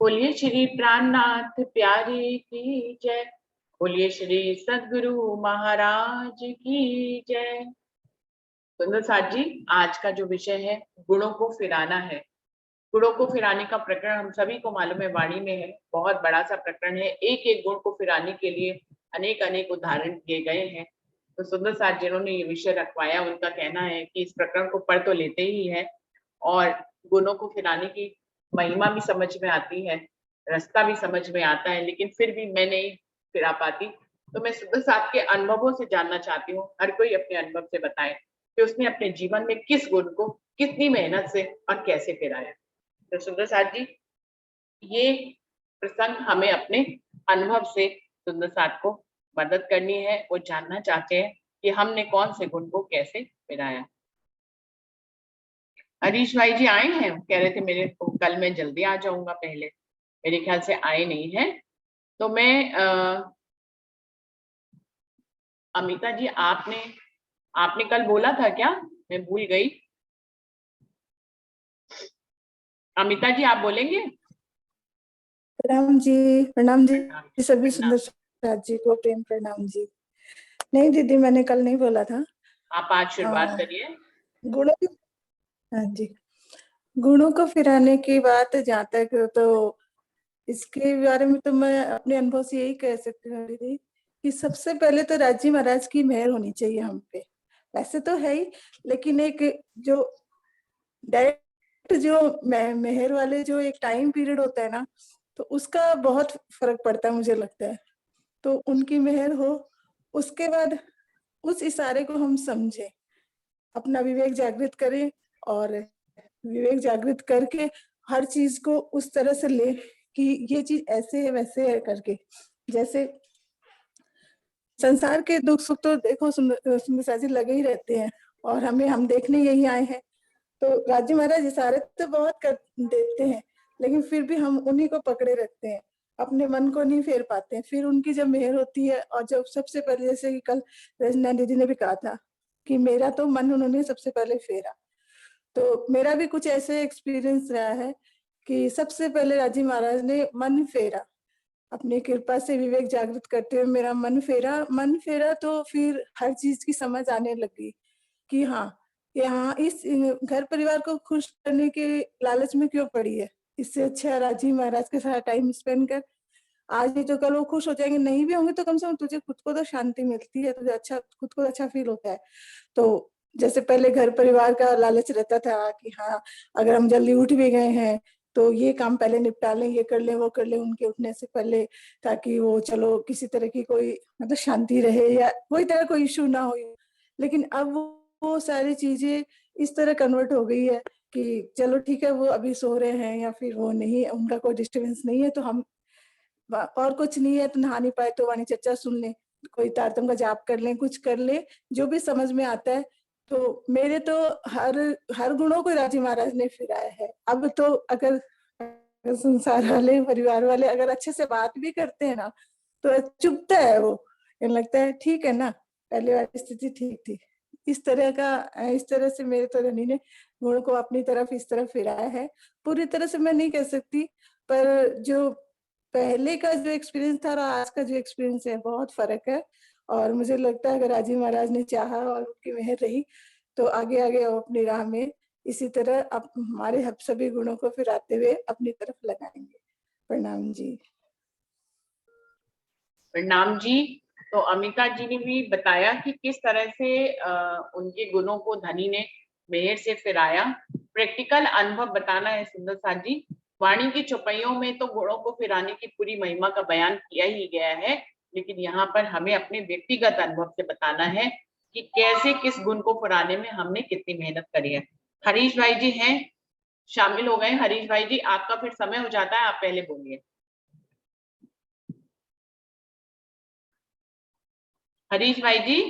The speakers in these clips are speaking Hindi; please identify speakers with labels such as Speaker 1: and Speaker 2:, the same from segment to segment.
Speaker 1: बोलिए श्री प्राणनाथ प्यारे की जय। बोलिए श्री सद्गुरु महाराज की जय। सुंदर साथ जी, आज का जो विषय है गुणों को फिराना है। गुणों को फिराने का प्रकरण हम सभी को मालूम है, वाणी में है, बहुत बड़ा सा प्रकरण है। एक एक गुण को फिराने के लिए अनेक अनेक उदाहरण दिए गए हैं। तो सुंदर साथ जिन्होंने ये विषय रखवाया, उनका कहना है कि इस प्रकरण को पढ़ तो लेते ही है और गुणों को फिराने की महिमा भी समझ में आती है, रास्ता भी समझ में आता है, लेकिन फिर भी मैं नहीं फिरा पाती। तो मैं सुंदर साथ के अनुभवों से जानना चाहती हूँ, हर कोई अपने अनुभव से बताए कि उसने अपने जीवन में किस गुण को कितनी मेहनत से और कैसे फिराया। तो सुंदर साथ जी, ये प्रसंग हमें अपने अनुभव से सुंदर साथ को मदद करनी है। वो जानना चाहते हैं कि हमने कौन से गुण को कैसे फिराया। हरीश भाई जी आए हैं, कह रहे थे मेरे को कल मैं जल्दी आ जाऊंगा, पहले मेरे ख्याल से आए नहीं है। तो मैं अमिता जी, आपने आपने कल बोला था क्या? मैं भूल गई। अमिता जी आप बोलेंगे?
Speaker 2: प्रणाम जी। प्रणाम जी।
Speaker 1: प्रणाम
Speaker 2: सभी
Speaker 1: प्रणाम।
Speaker 2: सुंदर साथ जी को प्रेम प्रणाम जी। नहीं दीदी, मैंने कल नहीं बोला था।
Speaker 1: आप आज शुरुआत करिए।
Speaker 2: गुणों की, हाँ जी, गुणों को फिराने की बात जहाँ तक, तो इसके बारे में तो मैं अपने अनुभव से यही कह सकती हूँ दीदी कि सबसे पहले तो राजी महाराज की मेहर होनी चाहिए हम पे। वैसे तो है ही, लेकिन एक जो डायरेक्ट जो मेहर वाले जो एक टाइम पीरियड होता है ना, तो उसका बहुत फर्क पड़ता है मुझे लगता है। तो उनकी मेहर हो, उसके बाद उस इशारे को हम समझें, अपना विवेक जागृत करें और विवेक जागृत करके हर चीज को उस तरह से ले कि ये चीज ऐसे है वैसे है करके। जैसे संसार के दुख सुख तो देखो सुंदर साजी लगे ही रहते हैं और हम देखने यही आए हैं। तो राजी महाराज इशारे तो बहुत कर देते हैं, लेकिन फिर भी हम उन्हीं को पकड़े रखते हैं, अपने मन को नहीं फेर पाते हैं। फिर उनकी जब मेहर होती है, और जब सबसे पहले, जैसे कि कल रजना दीदी ने भी कहा था कि मेरा तो मन उन्होंने सबसे पहले फेरा, तो मेरा भी कुछ ऐसे एक्सपीरियंस रहा है कि सबसे पहले राजी महाराज ने मन फेरा, अपनी कृपा से विवेक जागृत करते हुए मेरा मन फेरा तो फिर हर चीज की समझ आने लगी कि हाँ, यहाँ इस घर परिवार को खुश करने के लालच में क्यों पड़ी है। इससे अच्छा राजीव महाराज के साथ टाइम स्पेंड कर, आज नहीं तो कल वो खुश हो जाएंगे, नहीं भी होंगे तो कम से कम तुझे खुद को तो शांति मिलती है, तुझे अच्छा, खुद को अच्छा फील होता है। तो जैसे पहले घर परिवार का लालच रहता था कि हाँ, अगर हम जल्दी उठ भी गए हैं तो ये काम पहले निपटा लें, ये कर लें, वो कर लें उनके उठने से पहले, ताकि वो चलो किसी तरह की कोई मतलब शांति रहे या कोई तरह कोई इश्यू ना हो। लेकिन अब वो सारी चीजें इस तरह कन्वर्ट हो गई है कि चलो ठीक है, वो अभी सो रहे हैं या फिर वो नहीं, उनका कोई डिस्टर्बेंस नहीं है, तो हम और कुछ नहीं है तो नहा नहीं पाए तो वाणी चर्चा सुन लें, कोई तारतम का जाप कर लें, कुछ कर ले, जो भी समझ में आता है। तो मेरे तो हर हर गुणों को राजी महाराज ने फिराया है। अब तो अगर संसार वाले परिवार वाले अगर अच्छे से बात भी करते हैं ना, तो चुभता है वो, लगता है ठीक है ना, पहले वाली स्थिति ठीक थी। इस तरह से मेरे तो रनी ने गुण को अपनी तरफ इस तरह फिराया है। पूरी तरह से मैं नहीं कह सकती, पर जो पहले का जो एक्सपीरियंस था और आज का जो एक्सपीरियंस है, बहुत फर्क है। और मुझे लगता है अगर राजीव महाराज ने चाहा और उनकी मेहर रही, तो आगे आगे वो अपनी राह में इसी तरह अब हमारे सभी गुणों को फिराते हुए अपनी तरफ लगाएंगे। प्रणाम जी।
Speaker 1: प्रणाम जी। तो अमिता जी ने भी बताया कि किस तरह से उनके गुणों को धनी ने मेहर से फिराया। प्रैक्टिकल अनुभव बताना है सुंदर साथ जी। वाणी की चौपाइयों में तो गुणों को फिराने की पूरी महिमा का बयान किया ही गया है, लेकिन यहाँ पर हमें अपने व्यक्तिगत अनुभव से बताना है कि कैसे किस गुण को फिराने में हमने कितनी मेहनत करी है। हरीश भाई जी हैं, शामिल हो गए। हरीश भाई जी, आपका फिर समय हो जाता है, आप पहले बोलिए। हरीश भाई जी।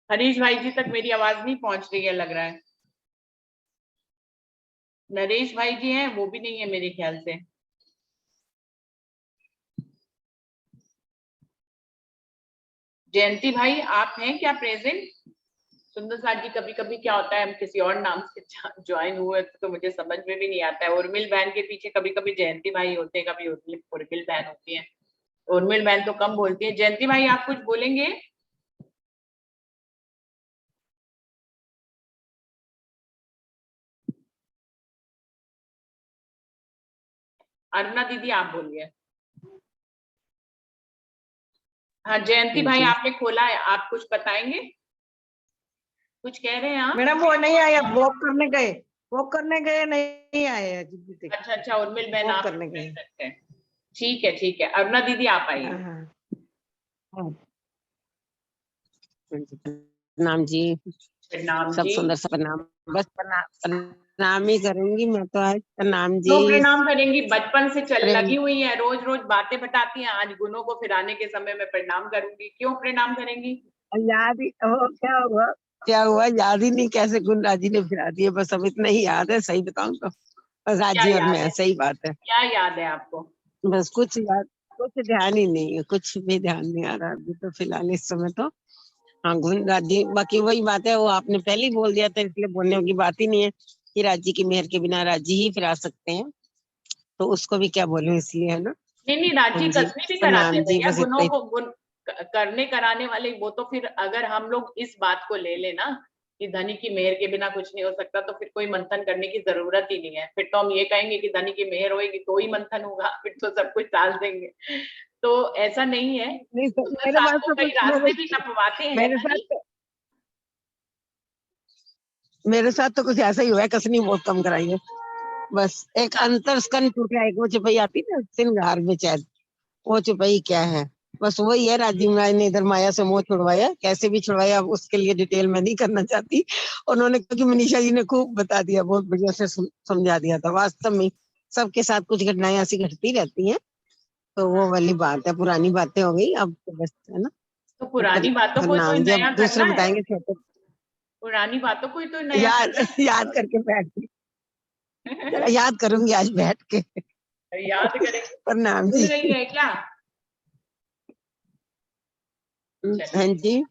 Speaker 1: हरीश भाई जी तक मेरी आवाज नहीं पहुंच रही है, लग रहा है। नरेश भाई जी हैं, वो भी नहीं है मेरे ख्याल से। जयंती भाई आप हैं क्या प्रेजेंट? सुंदर साथ जी, कभी कभी क्या होता है हम किसी और नाम से ज्वाइन हुए तो मुझे समझ में भी नहीं आता है। उर्मिल बहन के पीछे कभी कभी जयंती भाई होते हैं, कभी उर्मिल बहन होती है। उर्मिल बहन तो कम बोलती है। जयंती भाई आप कुछ बोलेंगे? अरुणा दीदी आप बोलिए। हाँ जयंती भाई
Speaker 3: जी
Speaker 1: आपने खोला है, आप कुछ बताएंगे? कुछ कह रहे हैं आप?
Speaker 3: मैडम, वो नहीं आया, वॉक करने गए नहीं आए अभी तक।
Speaker 1: अच्छा अच्छा, उर्मिल बहन
Speaker 3: वॉक
Speaker 1: आप
Speaker 3: करने
Speaker 1: कह
Speaker 3: गए।
Speaker 1: सकते हैं। ठीक है ठीक है, अरुणा दीदी आप आइए।
Speaker 3: हाँ हाँ हाँ।
Speaker 4: प्रणाम जी।
Speaker 1: प्रणाम
Speaker 4: सब
Speaker 1: जी।
Speaker 4: सुंदर सा प्रणाम। बस प्रणाम ही करूंगी मैं तो आज। प्रणाम जी।
Speaker 1: क्यों प्रणाम करेंगी? बचपन से चल
Speaker 4: प्रेम।
Speaker 1: लगी हुई है, रोज रोज बातें बताती हैं, आज गुनों को फिराने के समय में प्रणाम करूंगी। क्यों प्रणाम करेंगी?
Speaker 4: याद ही क्या हुआ याद ही नहीं, कैसे गुण राजी ने फिरा दिए। बस अब इतना ही याद है, सही बताऊं तो। बस
Speaker 1: क्या
Speaker 4: राजी और
Speaker 1: याद
Speaker 4: मैं,
Speaker 1: है?
Speaker 4: सही बात है।
Speaker 1: क्या याद है आपको?
Speaker 4: बस कुछ याद, कुछ ध्यान ही नहीं है, कुछ भी ध्यान नहीं आ रहा अभी तो फिलहाल इस समय तो। हाँ गुण राजी, बाकी वही बात है, वो आपने पहले ही बोल दिया था, इसलिए बोलने की बात ही नहीं है कि राजी की मेहर के बिना राजी ही फिरा सकते हैं। तो उसको भी क्या बोलूं, इसलिए है ना।
Speaker 1: नहीं नहीं,
Speaker 4: हाँ
Speaker 1: रांची
Speaker 4: जी,
Speaker 1: कसमी भी कराते
Speaker 4: प्रणाम
Speaker 1: हैं
Speaker 4: जी,
Speaker 1: भैया
Speaker 4: बस इतना
Speaker 1: गुनों
Speaker 4: ही।
Speaker 1: को। गुण करने कराने वाले वो तो फिर अगर हम लोग इस बात को ले लेना कि धनी की मेहर के बिना कुछ नहीं हो सकता, तो फिर कोई मंथन करने की जरूरत ही नहीं है। फिर तो हम ये कहेंगे कि धनी की मेहर होगी तो ही मंथन होगा, फिर तो सब कुछ टाल देंगे। तो ऐसा नहीं है।
Speaker 4: नहीं
Speaker 1: सुंदर
Speaker 4: मेरे
Speaker 1: साथ
Speaker 4: पास
Speaker 1: को
Speaker 4: तो
Speaker 1: कई
Speaker 4: कुछ
Speaker 1: रास्ते भी नपवाते हैं
Speaker 4: मेरे
Speaker 1: धनी।
Speaker 4: मेरे साथ तो कुछ ऐसा ही हुआ है, कसनी बहुत कम कराई है। बस एक अंतर स्कन टूट गया, एक वो चुपई आती ना सिंगार में शायद, वो चुपई क्या है, बस वही है। राजीव राय ने इधर माया से मोह छुड़वाया, कैसे भी छुड़वाया, अब उसके लिए डिटेल मैं नहीं करना चाहती। उन्होंने कहा कि मनीषा जी ने खूब बता दिया, बहुत बढ़िया से समझा दिया था। वास्तव में सबके साथ कुछ घटनाएं ऐसी घटती रहती हैं, तो वो वाली बात है, पुरानी बातें हो गई अब तो, बस है ना।
Speaker 1: तो पुरानी बातों को तो
Speaker 4: नाम
Speaker 1: नया
Speaker 4: जब दूसरे
Speaker 1: करना है।
Speaker 4: बताएंगे छोटे।
Speaker 1: पुरानी बातों को ही तो नया
Speaker 4: याद
Speaker 1: करना
Speaker 4: याद करके बैठ के, जरा
Speaker 1: है।
Speaker 4: याद करूंगी आज बैठ के।
Speaker 1: याद करेंगे।
Speaker 4: प्रणाम
Speaker 1: भूल
Speaker 4: जी।
Speaker 1: गई है क्या?
Speaker 4: हाँ
Speaker 1: चलिए,
Speaker 4: जी।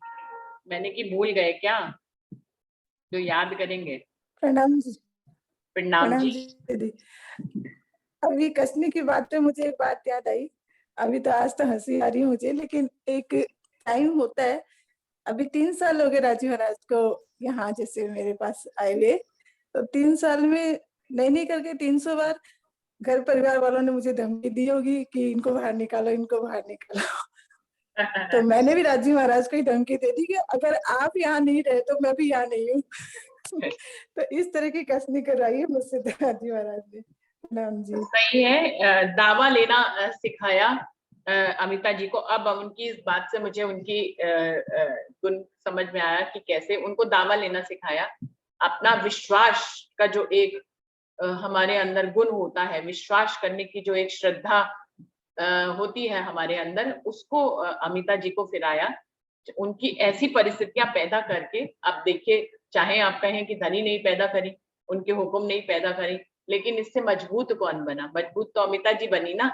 Speaker 1: मैंने कि भूल गए क्या जो याद करेंगे?
Speaker 2: प्रणाम जी।
Speaker 1: प्रणाम
Speaker 2: प्रणाम
Speaker 1: जी।
Speaker 2: जी दीदी। अभी कसने की बात पे मुझे एक बात याद आई। अभी तो आज तो हंसी आ रही है मुझे, लेकिन एक टाइम होता है। अभी 3 साल हो गए राजीव महाराज को यहाँ जैसे मेरे पास आए हुए। तो 3 साल में नहीं नहीं करके 300 बार घर परिवार वालों ने मुझे धमकी दी होगी कि इनको बाहर निकालो, इनको बाहर निकालो। तो मैंने भी राजीव महाराज को ही धमकी दे दी कि अगर आप यहाँ नहीं रहे तो मैं भी यहाँ नहीं हूँ। तो इस तरह की कसनी करवाई है मुझसे राजीव महाराज ने। प्रणाम जी।
Speaker 1: सही है। दावा लेना सिखाया अमिता जी को। अब उनकी इस बात से मुझे उनकी गुण समझ में आया कि कैसे उनको दावा लेना सिखाया। अपना विश्वास का जो एक हमारे अंदर गुण होता है, विश्वास करने की जो एक श्रद्धा होती है हमारे अंदर, उसको अमिता जी को फिराया। उनकी ऐसी परिस्थितियां पैदा करके, अब देखिए, चाहे आप कहें कि धनी नहीं पैदा करी, उनके हुक्म नहीं पैदा करी, लेकिन इससे मजबूत कौन बना? मजबूत तो अमिता जी बनी ना,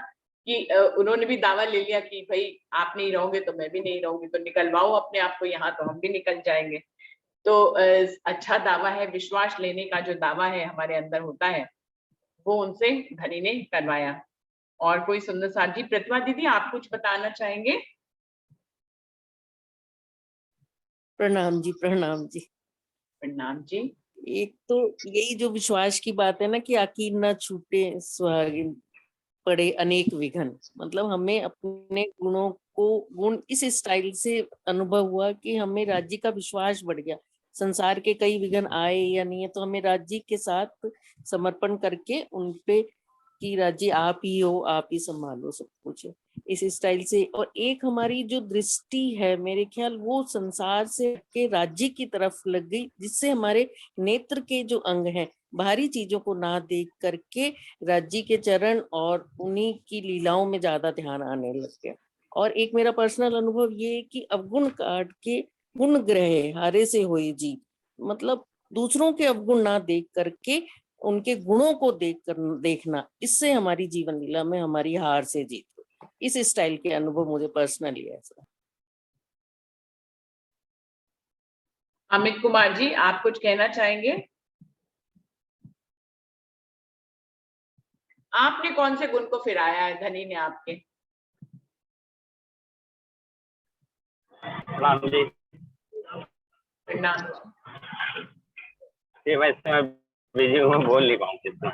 Speaker 1: कि उन्होंने भी दावा ले लिया कि भाई आप नहीं रहोगे तो मैं भी नहीं रहूंगी, तो निकलवाओ अपने आप को यहाँ, तो हम भी निकल जाएंगे। तो अच्छा दावा है, विश्वास लेने का जो दावा है हमारे अंदर होता है, वो उनसे धनी ने करवाया। और कोई सुंदर साथ जी? प्रतिभा दीदी आप कुछ बताना चाहेंगे?
Speaker 5: प्रणाम जी, प्रणाम जी।
Speaker 1: प्रणाम जी।
Speaker 5: एक तो यही जो विश्वास की बात है ना कि आकीर ना छूटे सुहागिन पड़े अनेक विघन। मतलब हमें अपने गुणों को, गुण इस स्टाइल से अनुभव हुआ कि हमें राज्य का विश्वास बढ़ गया। संसार के कई विघन आए या नहीं है, तो हमें राज्य के साथ समर्पण करके उनपे कि राज्य आप ही हो, आप ही संभालो सब कुछ, इस स्टाइल से। और एक हमारी जो दृष्टि है, मेरे ख्याल वो संसार से के राज्य की तरफ लग गई, जिससे हमारे नेत्र के जो अंग हैं बाहरी चीजों को ना देख करके राज्य के चरण और उन्हीं की लीलाओं में ज्यादा ध्यान आने लग गया। और एक मेरा पर्सनल अनुभव ये है कि अवगुण काट के गुण ग्रह हारे से होए जी। मतलब दूसरों के अवगुण ना देख करके उनके गुणों को देखना, इससे हमारी जीवन लीला में हमारी हार से जीत हुई। इस स्टाइल के अनुभव मुझे पर्सनली ऐसा।
Speaker 1: अमित कुमार जी, आप कुछ कहना चाहेंगे? आपने कौन से गुण को फिराया है धनी ने आपके?
Speaker 6: राम जी,
Speaker 1: प्रणाम।
Speaker 6: ये वैसे मैं बिजी हूँ, मैं बोल नहीं पाऊँ कितना।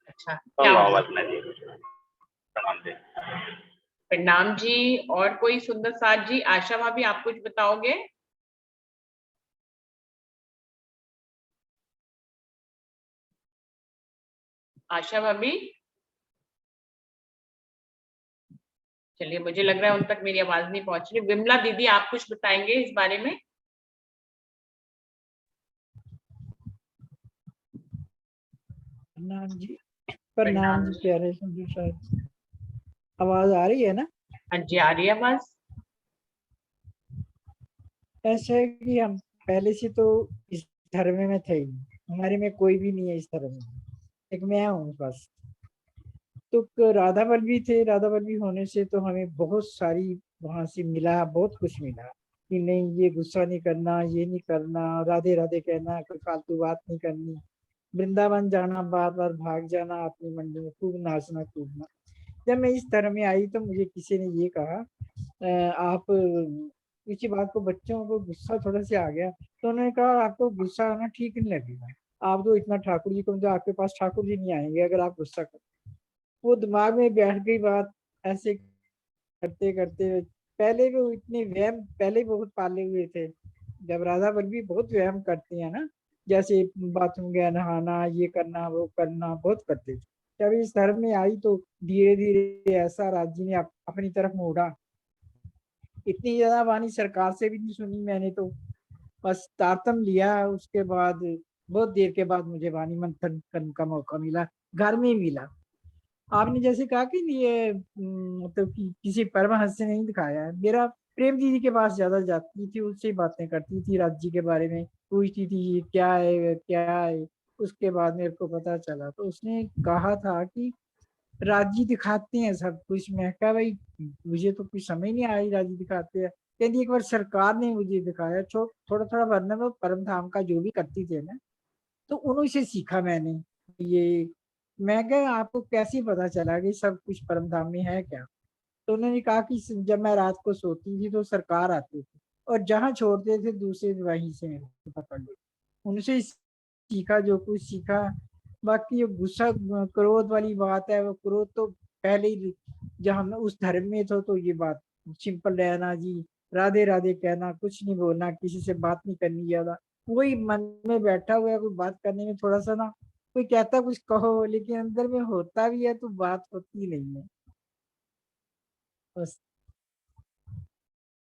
Speaker 1: अच्छा,
Speaker 6: तो
Speaker 1: क्या हुआ?
Speaker 6: मोहब्बत में जी, प्रणाम जी।
Speaker 1: प्रणाम जी। और कोई सुंदर साथ जी? आशा भाभी, आप कुछ बताओगे? आशा भाभी, चलिए, मुझे लग रहा है उन तक मेरी आवाज नहीं पहुंच रही। विमला दीदी, आप कुछ बताएंगे इस बारे में?
Speaker 7: प्रणाम जी।
Speaker 1: प्रणाम
Speaker 7: प्रणाम जी, प्यारे संजू साहब। आवाज आ रही है ना?
Speaker 1: हाँ जी, आ रही है आवाज।
Speaker 7: ऐसा है कि हम पहले से तो इस धर्म में थे ही नहीं, हमारे में कोई भी नहीं है इस धर्म में, एक मैं हूँ बस। तो राधा बल्लभी थे, राधा बल्लभी होने से तो हमें बहुत सारी वहां से मिला, बहुत कुछ मिला कि नहीं ये गुस्सा नहीं करना, ये नहीं करना, राधे राधे कहना, कोई फालतू बात नहीं करनी, वृंदावन जाना, बार बार भाग जाना अपनी मंडी में, खूब नाचना कूदना। जब मैं इस धर्म में आई तो मुझे किसी ने ये कहा आप किसी बात को, बच्चों को गुस्सा थोड़ा सा आ गया तो उन्होंने कहा आपको गुस्सा आना ठीक नहीं लगेगा, आप तो इतना ठाकुर जी को, तो आपके पास ठाकुर जी नहीं आएंगे अगर आप गुस्सा करो। वो दिमाग में बैठ गई बात। ऐसे करते करते पहले भी वो इतने वहम पहले बहुत पाले हुए थे। जब राधा बल्लभी बहुत व्यायाम करती है ना, जैसे बाथरूम गया नहाना, ये करना वो करना बहुत करते थे। जब इस धर्म में आई तो धीरे धीरे ऐसा राज्य ने अपनी तरफ मोड़ा। इतनी ज्यादा वाणी सरकार से भी नहीं सुनी मैंने तो, बस तारतम लिया। उसके बाद बहुत देर के बाद मुझे वाणी मंथन करने का मौका मिला, घर में ही मिला। आपने जैसे कहा कि ये मतलब कि किसी परमहंस से नहीं दिखाया है, मेरा प्रेम दीदी के पास ज्यादा जाती थी, उससे ही बातें करती थी, राज्य के बारे में पूछती थी ये क्या है क्या है। उसके बाद मेरे को पता चला तो उसने कहा था कि राज्य दिखाते हैं सब कुछ। मैं कहा भाई मुझे तो कुछ समझ नहीं आई, राज्य दिखाते हैं। कहती एक बार सरकार ने मुझे दिखाया, थोड़ा थोड़ा वर्णन वो परम धाम का जो भी करती थे ना, तो उन्हीं से सीखा मैंने ये। मैं कहा आपको कैसे पता चला कि सब कुछ परम धाम में है क्या? तो उन्होंने कहा कि जब मैं रात को सोती थी तो सरकार आते थे और जहाँ छोड़ते थे दूसरे वहीं से मेरे को पकड़ लो। उनसे ही सीखा जो कुछ सीखा। बाकी ये गुस्सा क्रोध वाली बात है, वो क्रोध तो पहले ही जब हम उस धर्म में थे तो ये बात सिंपल रहना जी, राधे राधे कहना, कुछ नहीं बोलना, किसी से बात नहीं करनी ज्यादा। वही मन में बैठा हुआ है, कोई बात करने में थोड़ा सा ना, कोई कहता कुछ कहो लेकिन अंदर में होता भी है तो बात होती नहीं है। बस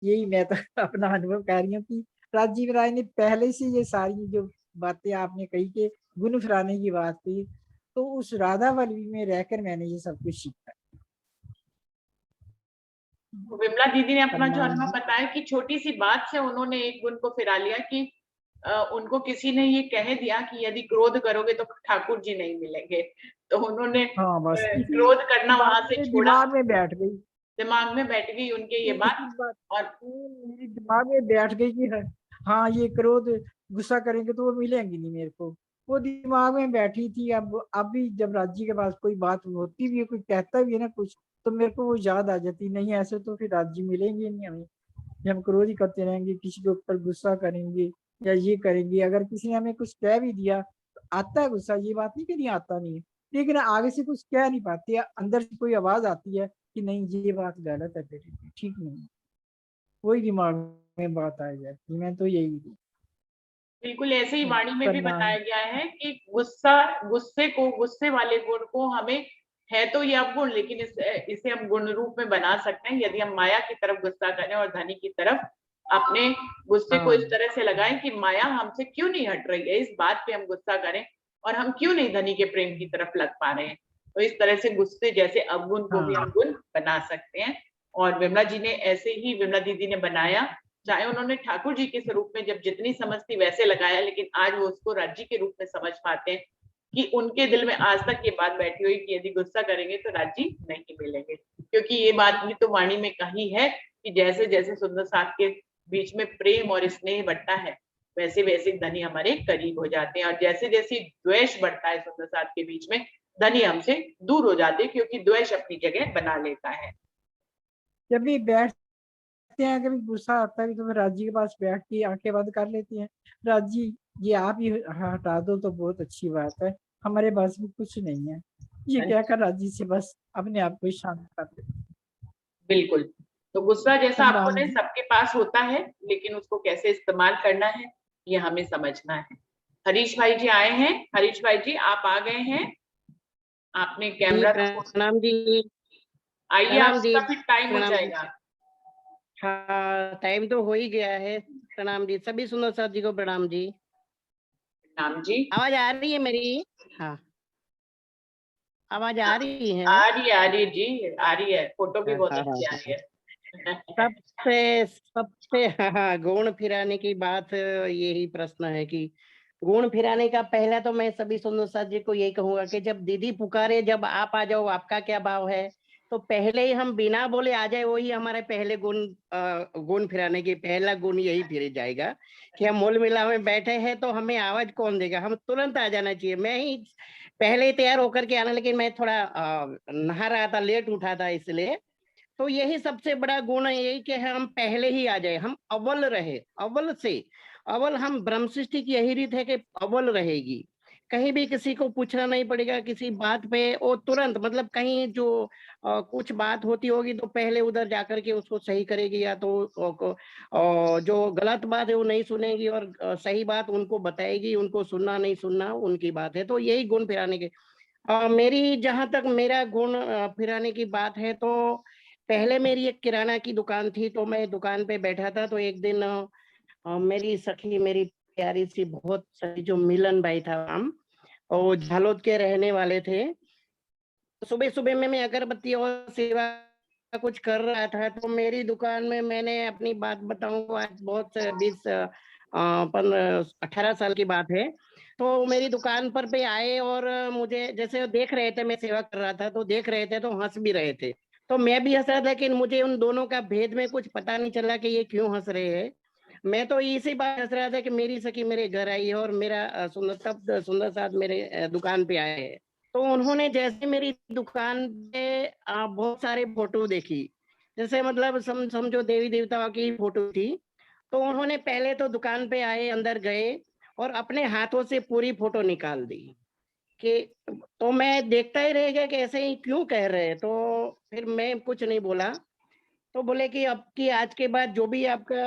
Speaker 7: यही मैं तो अपना अनुभव कह रही हूँ कि राजीव राय ने पहले से ये सारी जो बातें आपने कही कि गुण फिराने की बात की, तो उस राधा वल्लभी में रहकर मैंने ये सब कुछ सीखा।
Speaker 1: विमला दीदी ने अपना जो
Speaker 7: प्रणाम
Speaker 1: अनुभव
Speaker 7: जी।
Speaker 1: बताया कि छोटी सी बात से उन्होंने एक गुण को फिरा लिया कि उनको किसी ने ये कह दिया कि यदि क्रोध करोगे तो ठाकुर जी नहीं मिलेंगे, तो उन्होंने
Speaker 7: हाँ बस इसी
Speaker 1: क्रोध करना
Speaker 7: बात
Speaker 1: वहां से
Speaker 7: मेरे
Speaker 1: छोड़ा।
Speaker 7: दिमाग में बैठ गई।
Speaker 1: दिमाग में बैठ गई उनके ये बात।
Speaker 7: इसी बात
Speaker 1: और
Speaker 7: मेरे दिमाग में बैठ गई कि हाँ ये क्रोध गुस्सा करेंगे तो वो मिलेंगी नहीं मेरे को। वो दिमाग में बैठी थी। अब भी जब राज्य के पास कोई बात होती भी है, कोई कहता भी है ना कुछ, तो मेरे को वो याद आ जाती, नहीं ऐसे तो फिर राज्य मिलेंगे नहीं हमें। ये हम क्रोध ही करते रहेंगे, किसी के ऊपर गुस्सा करेंगे या ये करेंगे। अगर किसी ने हमें कुछ कह भी दिया तो आता है गुस्सा, ये बात नहीं कि नहीं आता नहीं है, लेकिन आगे से कुछ कह नहीं पाती है, अंदर से कोई आवाज आती है कि नहीं ये बात गलत है, तेरी ठीक नहीं है। वही दिमाग में बात आ जाती। मैं तो यही
Speaker 1: बिल्कुल ऐसे ही वाणी में भी
Speaker 7: प्रणाम।
Speaker 1: बताया गया है कि गुस्से वाले गुण को हमें, है तो ये अवगुण, लेकिन इसे हम गुण रूप में बना सकते हैं यदि हम माया की तरफ गुस्सा करें और धनी की तरफ अपने गुस्से को इस
Speaker 7: हाँ
Speaker 1: तरह से लगाएं कि माया हमसे क्यों नहीं हट रही है, इस बात पे हम गुस्सा करें और हम क्यों नहीं धनी के प्रेम की तरफ लग पा रहे हैं। तो इस तरह से गुस्से जैसे अवगुण को भी हम
Speaker 7: हाँ
Speaker 1: गुण बना सकते हैं। और विमला जी ने ऐसे ही, विमला दीदी ने बनाया, चाहे उन्होंने ठाकुर जी के स्वरूप में जब जितनी समझ थी वैसे लगाया, लेकिन आज वो उसको राज्य के रूप में समझ पाते हैं कि उनके दिल में आज तक ये बात बैठी हुई कि यदि गुस्सा करेंगे तो राज्य नहीं मिलेंगे। क्योंकि ये बात भी तो वाणी में कही है कि जैसे जैसे सुंदर साथ के बीच में प्रेम और स्नेह बढ़ता है, वैसे वैसे धनी हमारे करीब हो जाते हैं, और जैसे जैसे द्वेष बढ़ता है सुंदर साथ के बीच में, धनी हमसे दूर हो जाते हैं, क्योंकि द्वेष अपनी जगह बना लेता है।
Speaker 7: जब भी बैठते हैं, कभी गुस्सा आता है तो फिर राज जी के पास बैठ के आंखें बंद कर लेती हैं। राज जी, ये आप ही हटा दो तो बहुत अच्छी बात है, हमारे पास भी कुछ नहीं है। ये कहकर राज जी से बस अपने आप को शांत कर देते हैं।
Speaker 1: बिल्कुल। तो गुस्सा जैसा आपको
Speaker 7: राम
Speaker 1: ने
Speaker 7: जी।
Speaker 1: सबके पास होता है, लेकिन उसको कैसे इस्तेमाल करना है ये हमें समझना है। हरीश भाई जी आए हैं। हरीश भाई जी आप आ गए हैं, आपने
Speaker 8: जी
Speaker 1: कैमरा तो
Speaker 8: प्रणाम जी।
Speaker 1: आइए,
Speaker 8: प्रणाम जी।
Speaker 1: आपका भी टाइम हो
Speaker 8: प्रणाम जी।
Speaker 1: जाएगा।
Speaker 8: हाँ, टाइम तो हो ही गया है। प्रणाम जी, सभी सुंदर साथ जी को प्रणाम जी।
Speaker 1: नाम जी
Speaker 8: आवाज आ रही है मेरी? हाँ, आवाज आ रही है।
Speaker 1: आ रही जी, आ रही है, फोटो भी
Speaker 8: हाँ
Speaker 1: बहुत
Speaker 8: हाँ
Speaker 1: अच्छी आ
Speaker 8: हाँ।
Speaker 1: रही है।
Speaker 8: सबसे सबसे हाँ, गुण फिराने की बात, यही प्रश्न है कि गुण फिराने का पहला तो मैं सभी सुंदर साथ जी को यही कहूंगा कि जब दीदी पुकारे, जब आप आ जाओ, आपका क्या भाव है, तो पहले ही हम बिना बोले आ जाए, वही हमारे पहले गुण फिराने की पहला गुण यही फिर जाएगा कि हम मूल मिला में बैठे हैं तो हमें आवाज कौन देगा, हम तुरंत आ जाना चाहिए। मैं ही पहले ही तैयार होकर के आना, लेकिन मैं थोड़ा नहा रहा था, लेट उठा था, इसलिए तो यही सबसे बड़ा गुण है, यही कि हम पहले ही आ जाए, हम अव्वल रहे, अव्वल से अव्वल। हम ब्रह्म सृष्टि की यही रीत है कि अव्वल रहेगी, कहीं भी किसी को पूछना नहीं पड़ेगा किसी बात पे, वो तुरंत मतलब कहीं जो कुछ बात होती होगी तो पहले उधर जाकर के उसको सही करेगी, या तो जो गलत बात है वो नहीं सुनेगी, और सही बात उनको बताएगी, उनको सुनना नहीं सुनना उनकी बात है। तो यही गुण फिराने के मेरी जहां तक मेरा गुण फिराने की बात है, तो पहले मेरी एक किराना की दुकान थी, तो मैं दुकान पे बैठा था, तो एक दिन मेरी सखी, मेरी प्यारी सी बहुत सखी, जो मिलन भाई था हम, और वो झालोद के रहने वाले थे। सुबह सुबह में मैं अगरबत्ती और सेवा कुछ कर रहा था, तो मेरी दुकान में, मैंने अपनी बात बताऊं, आज बहुत 18 साल की बात है, तो मेरी दुकान पर पे आए और मुझे जैसे देख रहे थे, मैं सेवा कर रहा था तो देख रहे थे, तो हंस भी रहे थे, तो मैं भी हंस रहा था, लेकिन मुझे उन दोनों का भेद में कुछ पता नहीं चला कि ये क्यों हंस रहे हैं। मैं तो इसी बात हंस रहा था कि मेरी सखी मेरे घर आई है और मेरा सुंदर साथ मेरे दुकान पे आए हैं। तो उन्होंने जैसे मेरी दुकान पे बहुत सारे फोटो देखी, जैसे मतलब समझो देवी देवताओं की फोटो थी, तो उन्होंने पहले तो दुकान पे आए, अंदर गए और अपने हाथों से पूरी फोटो निकाल दी कि, तो मैं देखता ही रह गया कि ऐसे ही क्यों कह रहे हैं, तो फिर मैं कुछ नहीं बोला। तो बोले कि अब की आज के बाद जो भी आपका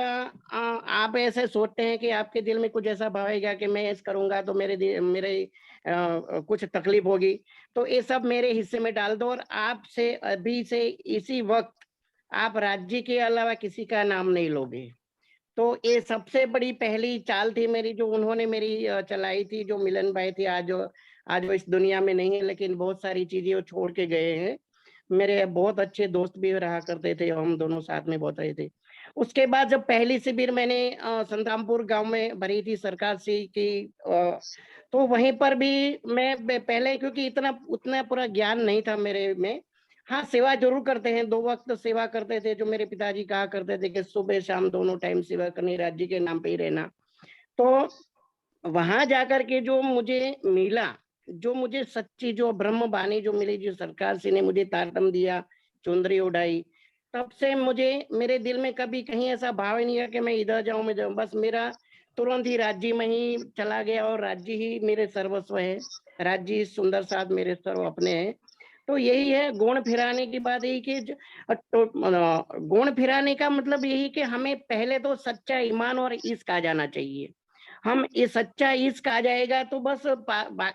Speaker 8: आप ऐसे सोचते हैं कि आपके दिल में कुछ ऐसा भावेगा कि मैं ऐसा करूंगा तो मेरे कुछ तकलीफ होगी, तो ये सब मेरे हिस्से में डाल दो, और आपसे अभी से इसी वक्त आप राज्य के अलावा किसी का नाम नहीं लोगे। तो ये सबसे बड़ी पहली चाल थी मेरी, जो उन्होंने मेरी चलाई थी, जो मिलन भाई थी, आज वो इस दुनिया में नहीं है, लेकिन बहुत सारी चीजें वो छोड़ के गए हैं। मेरे बहुत अच्छे दोस्त भी रहा करते थे, हम दोनों साथ में बहुत रहे थे। उसके बाद जब पहली शिविर मैंने संतरामपुर गांव में भरी थी सरकार से की, तो वहीं पर भी मैं पहले, क्योंकि इतना उतना पूरा ज्ञान नहीं था मेरे में। हाँ, सेवा जरूर करते हैं, 2 वक्त सेवा करते थे, जो मेरे पिताजी कहा करते थे कि सुबह शाम दोनों टाइम सेवा करनी, राज्य के नाम पे ही रहना। तो वहां जाकर के जो मुझे मिला, जो मुझे सच्ची जो ब्रह्म बानी जो मिली, जो सरकार से ने मुझे तारतम दिया, चुंदरी उड़ाई, तब से मुझे मेरे दिल में कभी कहीं ऐसा भाव ही नहीं है कि मैं इधर जाऊं, मैं जाऊं, बस मेरा तुरंत ही राज्य में ही चला गया, और राज्य ही मेरे सर्वस्व है, राज्य ही सुंदर साथ मेरे सर्व अपने हैं। तो यही है गुण फिराने की बात, यही कि गुण फिराने का मतलब यही कि हमें पहले तो सच्चा ईमान और इश्क आ जाना चाहिए। हम ये सच्चा इश्क आ जाएगा तो बस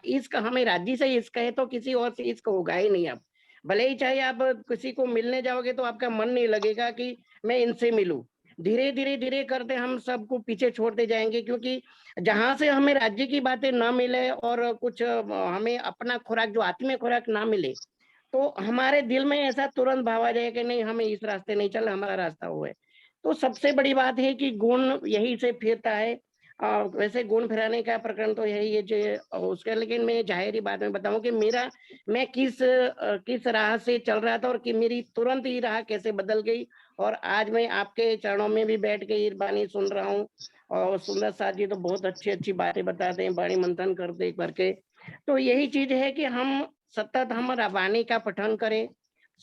Speaker 8: इश्क, हमें राज्य से इश्क है तो किसी और से इश्क होगा ही नहीं। अब भले ही चाहे आप किसी को मिलने जाओगे तो आपका मन नहीं लगेगा कि मैं इनसे मिलूं, धीरे धीरे धीरे करते हम सबको पीछे छोड़ते जाएंगे, क्योंकि जहां से हमें राज्य की बातें ना मिले और कुछ हमें अपना खुराक, जो आत्मीय खुराक ना मिले, तो हमारे दिल में ऐसा तुरंत भाव आ जाए कि नहीं, हमें इस रास्ते नहीं चलना, हमारा रास्ता वो है। तो सबसे बड़ी बात है कि गुण यही से फिरता है। वैसे गुण फिराने का प्रकरण तो यही है जो उसका, लेकिन मैं जाहिर बात में बताऊं कि मैं किस राह से चल रहा था और कि मेरी तुरंत ही राह कैसे बदल गई, और आज मैं आपके चरणों में भी बैठ के ये वाणी सुन रहा हूँ। और सुंदर साथ जी तो बहुत अच्छी बातें बताते हैं, वाणी मंथन करते करके। तो यही चीज है कि हम सतत वाणी का पठन करें,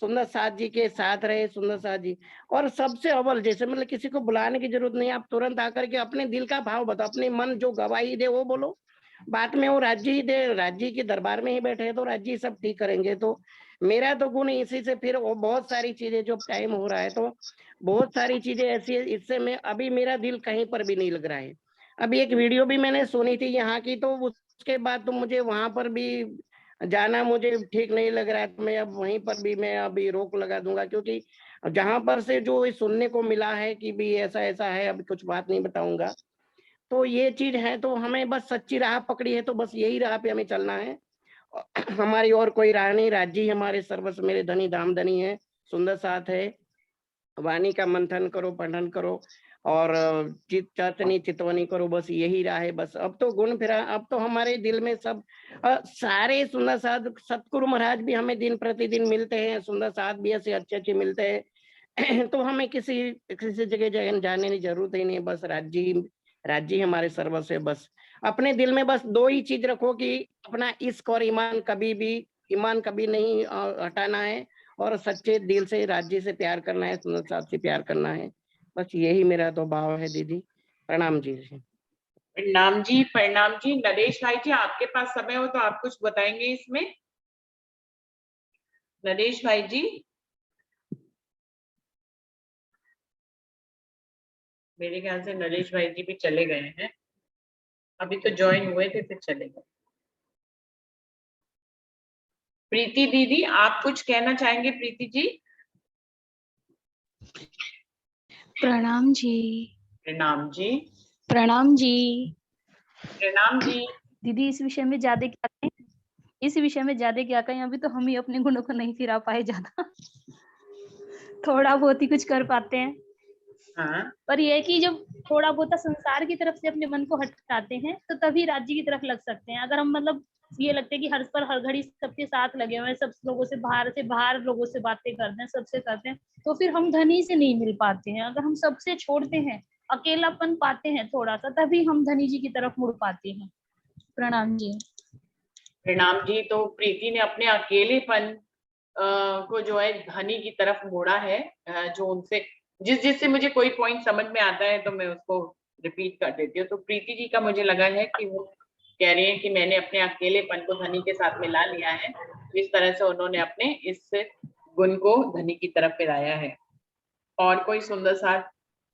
Speaker 8: सुंदर साथ जी के साथ रहे, सुंदर साथ जी। और सबसे अव्वल जैसे मतलब किसी को बुलाने की जरूरत नहीं, आप तुरंत आकर के अपने दिल का भाव बताओ, अपने मन जो गवाही दे वो बोलो। बात में वो राज्य ही दे, राज्य के दरबार में ही बैठे हैं तो राज्य सब ठीक करेंगे। तो मेरा तो गुण इसी से, फिर वो बहुत सारी चीजें जो टाइम हो रहा है तो बहुत सारी चीजें ऐसी है, इससे मैं अभी मेरा दिल कहीं पर भी नहीं लग रहा है। अभी एक वीडियो भी मैंने सुनी थी यहाँ की, तो उसके बाद तो मुझे वहां पर भी जाना मुझे ठीक नहीं लग रहा है। तो मैं अब वहीं पर भी मैं अभी रोक लगा दूंगा, क्योंकि जहां पर से जो सुनने को मिला है कि भी ऐसा ऐसा है, अभी कुछ बात नहीं बताऊंगा। तो ये चीज है, तो हमें बस सच्ची राह पकड़ी है, तो बस यही राह पे हमें चलना है। हमारी और कोई राह नहीं, राज्य ही हमारे सर्वस्व मेरे धनी धाम धनी है, सुंदर साथ है। वाणी का मंथन करो, पठन करो, और चित चातनी चितवनी करो, बस यही राह है। बस अब तो गुण फिरा, अब तो हमारे दिल में सब सारे सुंदर साथ सतगुरु महाराज भी हमें दिन प्रतिदिन मिलते हैं, सुंदर साथ भी ऐसे अच्छे मिलते हैं। तो हमें किसी किसी जगह जाने की जरूरत ही नहीं है, बस राज्य ही हमारे सर्वस्व है। बस अपने दिल में बस दो ही चीज रखो कि अपना इश्क और ईमान कभी नहीं हटाना है, और सच्चे दिल से राज्य से प्यार करना है, सुंदर साथ से प्यार करना है। बस यही मेरा तो भाव है दीदी। प्रणाम जी।
Speaker 1: प्रणाम जी, प्रणाम जी। नरेश भाई जी, आपके पास समय हो तो आप कुछ बताएंगे इसमें? नरेश भाई जी, मेरे ख्याल से नरेश भाई जी भी चले गए हैं, अभी तो ज्वाइन हुए थे फिर चले गए। प्रीति दीदी, आप कुछ कहना चाहेंगे? प्रीति जी।
Speaker 9: प्रणाम जी।
Speaker 1: प्रणाम जी।
Speaker 9: प्रणाम जी।
Speaker 1: प्रणाम जी।
Speaker 9: दीदी इस विषय में ज्यादा क्या कहें, इस विषय में ज्यादा क्या कहें, अभी तो हम ही अपने गुणों को नहीं फिरा पाए ज्यादा। थोड़ा बहुत ही कुछ कर पाते हैं।
Speaker 1: हाँ।
Speaker 9: पर यह है कि जब थोड़ा बहुत संसार की तरफ से अपने मन को हटाते हैं तो तभी राज्य की तरफ लग सकते हैं। अगर हम मतलब ये लगता है कि हर घड़ी सबके साथ लगे हुए हैं, सब लोगों से बाहर लोगों से बातें करते हैं, सबसे करते हैं, तो फिर हम धनी से नहीं मिल पाते हैं। अगर हम सबसे छोड़ते हैं, अकेलापन पाते हैं थोड़ा सा, तभी हम धनी जी की तरफ मुड़ पाते हैं। प्रणाम जी।
Speaker 1: प्रणाम जी। तो प्रीति ने अपने अकेलेपन को जो है धनी की तरफ मोड़ा है। जो उनसे जिससे मुझे कोई पॉइंट समझ में आता है तो मैं उसको रिपीट कर देती हूँ। तो प्रीति जी का मुझे लगा है कि वो कह रही है कि मैंने अपने अकेलेपन को धनी के साथ मिला लिया है, इस तरह से उन्होंने अपने इस गुण को धनी की तरफ फिराया है। और कोई सुंदर साथ?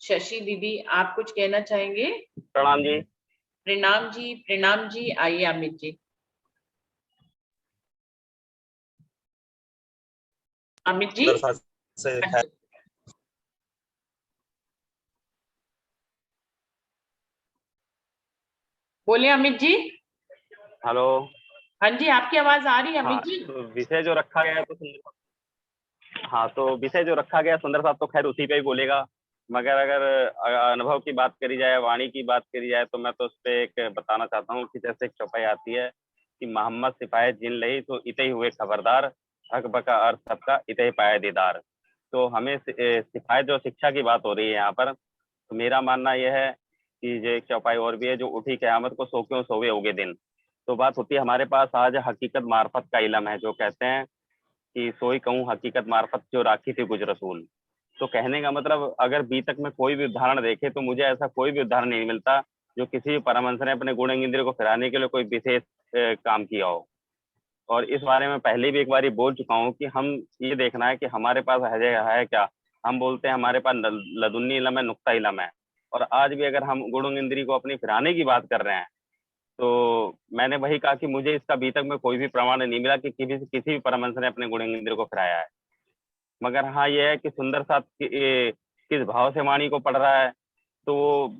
Speaker 1: शशि दीदी, आप कुछ कहना चाहेंगे?
Speaker 6: प्रणाम जी।
Speaker 1: प्रणाम जी। प्रणाम जी। आइए अमित जी। अमित जी। बोले अमित जी।
Speaker 6: हेलो।
Speaker 1: हाँ जी, आपकी आवाज आ रही है अमित जी।
Speaker 6: तो विषय जो रखा गया है तो विषय जो रखा गया सुंदर साहब तो खैर उसी पे ही बोलेगा, मगर अगर अनुभव की बात करी जाए, वाणी की बात करी जाए, तो मैं तो उस पर एक बताना चाहता हूँ कि जैसे एक चौपाई आती है कि मोहम्मद सिपाही जिन लही तो इतई हुए खबरदार, हक बका अर्थ सबका इतई पाया दीदार। तो हमें सिपाही जो शिक्षा की बात हो रही है यहाँ पर, तो मेरा मानना यह है कि जो एक चौपाई और भी है, जो उठी क़यामत को सो क्यों सोवे उगे दिन। तो बात होती है हमारे पास आज हकीकत मार्फत का इलम है, जो कहते हैं कि सोई कहूँ हकीकत मार्फत जो राखी थी कुछ रसूल। तो कहने का मतलब अगर बी तक में कोई भी उदाहरण देखे तो मुझे ऐसा कोई भी उदाहरण नहीं मिलता जो किसी भी परमहंस ने अपने गुण इंद्रिय को फिराने के लिए कोई विशेष काम किया हो। और इस बारे में पहले भी एक बार बोल चुका हूँ कि हम ये देखना है कि हमारे पास है क्या। हम बोलते हैं हमारे पास लदुन्नी इलम है, नुक्ता इलम है, और आज भी अगर हम गुण इंद्रिय को अपनी फिराने की बात कर रहे हैं तो मैंने वही कहा कि मुझे इसका अभी तक में कोई भी प्रमाण नहीं मिला कि किसी भी परमहंस ने अपने गुण इंद्रिय को फिराया है। मगर हाँ ये है कि सुंदर साथ किस भाव से वाणी को पढ़ रहा है, तो